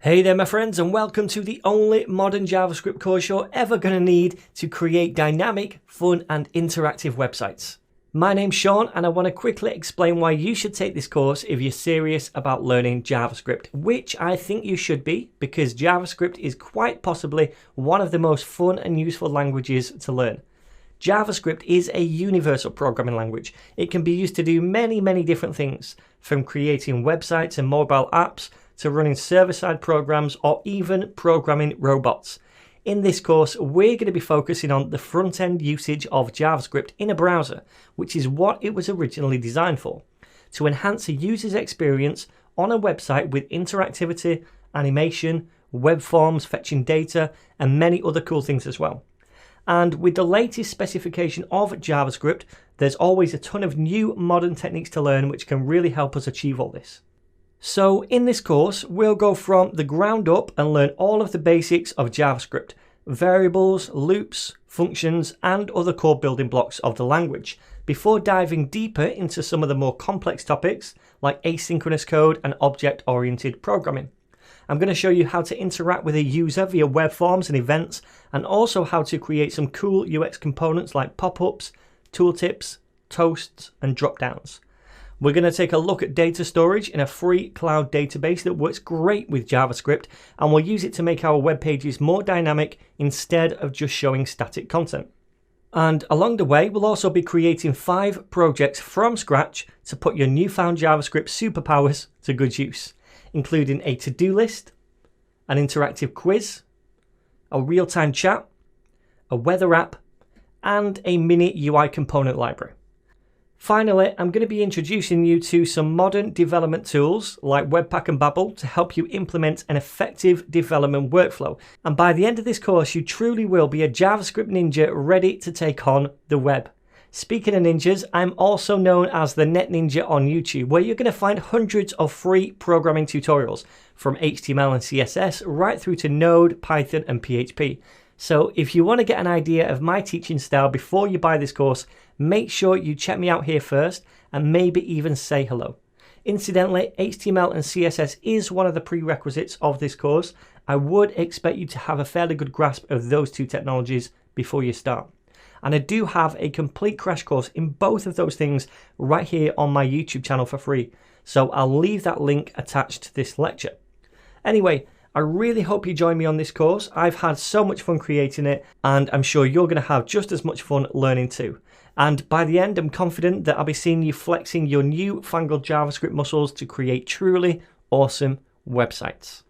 Hey there my friends, and welcome to the only modern JavaScript course you're ever going to need to create dynamic, fun and interactive websites. My name's Sean and I want to quickly explain why you should take this course if you're serious about learning JavaScript, which I think you should be because JavaScript is quite possibly one of the most fun and useful languages to learn. JavaScript is a universal programming language. It can be used to do many different things, from creating websites and mobile apps to running server-side programs or even programming robots. In this course, we're going to be focusing on the front-end usage of JavaScript in a browser, which is what it was originally designed for, to enhance a user's experience on a website with interactivity, animation, web forms, fetching data, and many other cool things as well. And with the latest specification of JavaScript, there's always a ton of new modern techniques to learn which can really help us achieve all this. So in this course, we'll go from the ground up and learn all of the basics of JavaScript, variables, loops, functions, and other core building blocks of the language, before diving deeper into some of the more complex topics like asynchronous code and object-oriented programming. I'm going to show you how to interact with a user via web forms and events, and also how to create some cool UX components like pop-ups, tooltips, toasts, and drop-downs. We're going to take a look at data storage in a free cloud database that works great with JavaScript, and we'll use it to make our web pages more dynamic instead of just showing static content. And along the way, we'll also be creating 5 projects from scratch to put your newfound JavaScript superpowers to good use, including a to-do list, an interactive quiz, a real-time chat, a weather app, and a mini UI component library. Finally, I'm going to be introducing you to some modern development tools like Webpack and Babel to help you implement an effective development workflow. And by the end of this course, you truly will be a JavaScript ninja ready to take on the web. Speaking of ninjas, I'm also known as the Net Ninja on YouTube, where you're going to find hundreds of free programming tutorials from HTML and CSS right through to Node, Python and PHP. So if you want to get an idea of my teaching style before you buy this course, make sure you check me out here first and maybe even say hello. Incidentally, HTML and CSS is one of the prerequisites of this course. I would expect you to have a fairly good grasp of those two technologies before you start. And I do have a complete crash course in both of those things right here on my YouTube channel for free. So I'll leave that link attached to this lecture. Anyway, I really hope you join me on this course. I've had so much fun creating it, and I'm sure you're going to have just as much fun learning too. And by the end, I'm confident that I'll be seeing you flexing your newfangled JavaScript muscles to create truly awesome websites.